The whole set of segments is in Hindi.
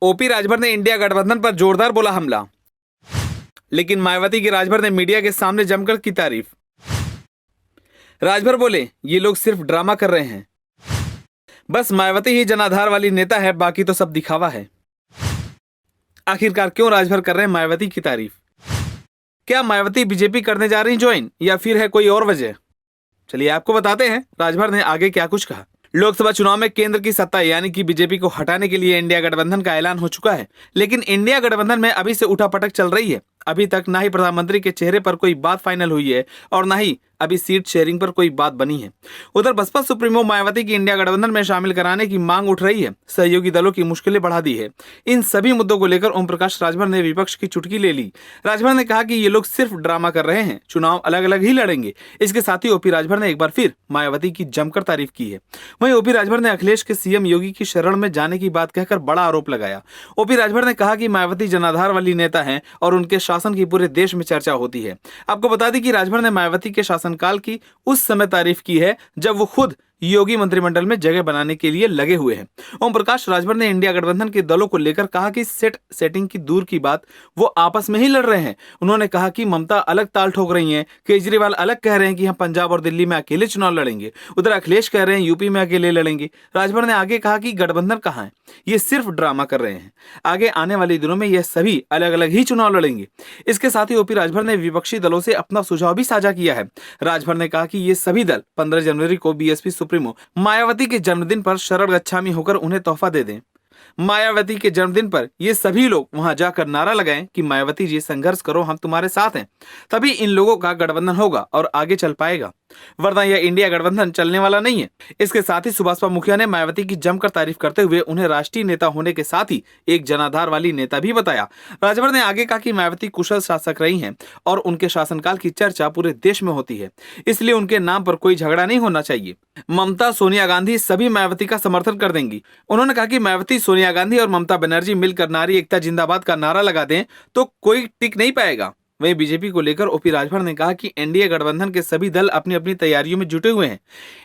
ओपी राजभर ने इंडिया गठबंधन पर जोरदार बोला हमला, लेकिन मायावती की राजभर ने मीडिया के सामने जमकर की तारीफ। राजभर बोले, ये लोग सिर्फ ड्रामा कर रहे हैं, बस मायावती ही जनाधार वाली नेता है, बाकी तो सब दिखावा है। आखिरकार क्यों राजभर कर रहे हैं मायावती की तारीफ? क्या मायावती बीजेपी करने जा रही ज्वाइन, या फिर है कोई और वजह? चलिए आपको बताते हैं राजभर ने आगे क्या कुछ कहा। लोकसभा चुनाव में केंद्र की सत्ता यानी कि बीजेपी को हटाने के लिए इंडिया गठबंधन का ऐलान हो चुका है, लेकिन इंडिया गठबंधन में अभी से उठापटक चल रही है। अभी तक ना ही प्रधानमंत्री के चेहरे पर कोई बात फाइनल हुई है और ना ही अभी सीट शेयरिंग पर कोई बात बनी है। उधर बसपा सुप्रीमो मायावती की इंडिया गठबंधन में शामिल कराने की मांग उठ रही है। सहयोगी दलों की मुश्किलें बढ़ा दी है। इन सभी मुद्दों को लेकर ओम प्रकाश राजभर ने विपक्ष की चुटकी ले ली। राजभर ने कहा कि ये लोग सिर्फ ड्रामा कर रहे हैं, चुनाव अलग अलग ही लड़ेंगे। इसके साथ ही ओपी राजभर ने एक बार फिर मायावती की जमकर तारीफ की है। वहीं ओपी राजभर ने अखिलेश के सीएम योगी की शरण में जाने की बात कहकर बड़ा आरोप लगाया। ओपी राजभर ने कहा कि मायावती जनाधार वाली नेता है और उनके शासन की पूरे देश में चर्चा होती है। आपको बता दें कि राजभर ने मायावती के शासनकाल की उस समय तारीफ की है जब वो खुद योगी मंत्रिमंडल में जगह बनाने के लिए लगे हुए हैं। ओम प्रकाश राजभर ने इंडिया गठबंधन के दलों को लेकर कहा कि सेटिंग की दूर की बात, वो आपस में ही लड़ रहे हैं। उन्होंने कहा कि ममता अलग ताल ठोक रही हैं, केजरीवाल अलग कह रहे हैं कि हम पंजाब और दिल्ली में अकेले चुनाव लड़ेंगे, उधर अखिलेश कह रहे हैं यूपी में अकेले लड़ेंगे। राजभर ने आगे कहा कि गठबंधन कहाँ है, ये सिर्फ ड्रामा कर रहे हैं। आगे आने वाले दिनों में यह सभी अलग अलग ही चुनाव लड़ेंगे। इसके साथ ही ओपी राजभर ने विपक्षी दलों से अपना सुझाव भी साझा किया है। राजभर ने कहा कि ये सभी दल 15 जनवरी को बीएसपी सुप्रीमो मायावती के जन्मदिन पर शरण गच्छामी होकर उन्हें तोहफा दे दें। मायावती के जन्मदिन पर ये सभी लोग वहां जाकर नारा लगाएं कि मायावती जी संघर्ष करो, हम तुम्हारे साथ हैं। तभी इन लोगों का गठबंधन होगा और आगे चल पाएगा, वरना यह इंडिया गठबंधन चलने वाला नहीं है। इसके साथ ही सुभाष मुखिया ने मायावती की जमकर तारीफ करते हुए उन्हें राष्ट्रीय नेता होने के साथ ही एक जनाधार वाली नेता भी बताया। राजभर ने आगे कहा कि मायावती कुशल शासक रही हैं और उनके शासनकाल की चर्चा पूरे देश में होती है, इसलिए उनके नाम पर कोई झगड़ा नहीं होना चाहिए। ममता, सोनिया गांधी सभी मायावती का समर्थन कर देंगी। उन्होंने कहा कि मायावती, सोनिया गांधी और ममता बनर्जी मिलकर नारी एकता जिंदाबाद का नारा लगा दें तो कोई टिक नहीं पाएगा। वहीं बीजेपी को लेकर ओपी राजभर ने कहा कि एनडीए गठबंधन के सभी दल अपनी अपनी तैयारियों में जुटे हुए हैं।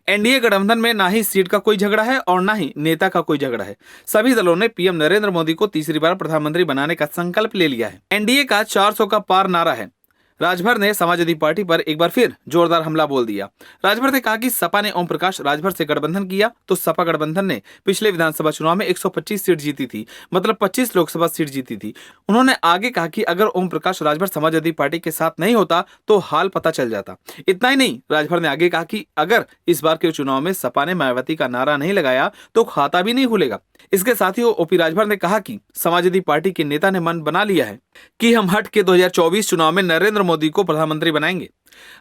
एनडीए गठबंधन में ना ही सीट का कोई झगड़ा है और ना ही नेता का कोई झगड़ा है। सभी दलों ने पीएम नरेंद्र मोदी को तीसरी बार प्रधानमंत्री बनाने का संकल्प ले लिया है। एनडीए का 400 का पार नारा है। राजभर ने समाजवादी पार्टी पर एक बार फिर जोरदार हमला बोल दिया। राजभर ने कहा कि सपा ने ओम प्रकाश राजभर से गठबंधन किया तो सपा गठबंधन ने पिछले विधानसभा चुनाव में 125 सीट जीती थी, मतलब 25 लोकसभा सीट जीती थी। उन्होंने आगे कहा कि अगर ओम प्रकाश राजभर समाजवादी पार्टी के साथ नहीं होता तो हाल पता चल जाता। इतना ही नहीं, राजभर ने आगे कहा कि अगर इस बार के चुनाव में सपा ने मायावती का नारा नहीं लगाया तो खाता भी नहीं खुलेगा। इसके साथ ही ओपी राजभर ने कहा कि समाजवादी पार्टी के नेता ने मन बना लिया है कि हम हट के 2024 चुनाव में नरेंद्र मोदी को प्रधानमंत्री बनाएंगे।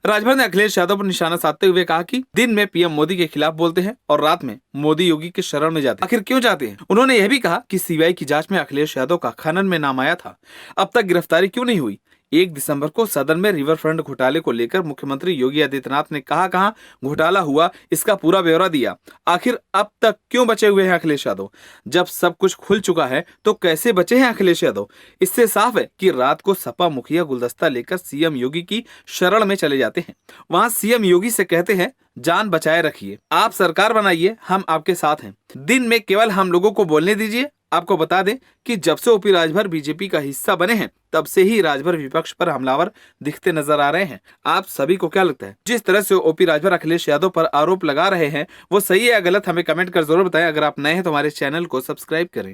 राजभर ने अखिलेश यादव पर निशाना साधते हुए कहा कि दिन में पीएम मोदी के खिलाफ बोलते हैं और रात में मोदी योगी के शरण में जाते हैं। आखिर क्यों जाते हैं? उन्होंने यह भी कहा कि सीबीआई की जांच में अखिलेश यादव का खनन में नाम आया था, अब तक गिरफ्तारी क्यों नहीं हुई? 1 दिसंबर को सदन में रिवर फ्रंट घोटाले को लेकर मुख्यमंत्री योगी आदित्यनाथ ने कहां घोटाला हुआ, इसका पूरा ब्यौरा दिया। आखिर अब तक क्यों बचे हुए हैं अखिलेश यादव? जब सब कुछ खुल चुका है तो कैसे बचे हैं अखिलेश यादव? इससे साफ है कि रात को सपा मुखिया गुलदस्ता लेकर सीएम योगी की शरण में चले जाते हैं। वहां सीएम योगी से कहते हैं, जान बचाए रखिए, आप सरकार बनाइए, हम आपके साथ हैं। दिन में केवल हम लोगों को बोलने दीजिए। आपको बता दें कि जब से ओपी राजभर बीजेपी का हिस्सा बने हैं तब से ही राजभर विपक्ष पर हमलावर दिखते नजर आ रहे हैं। आप सभी को क्या लगता है, जिस तरह से ओपी राजभर अखिलेश यादव पर आरोप लगा रहे हैं वो सही है या गलत, हमें कमेंट कर जरूर बताएं। अगर आप नए हैं तो हमारे चैनल को सब्सक्राइब करें।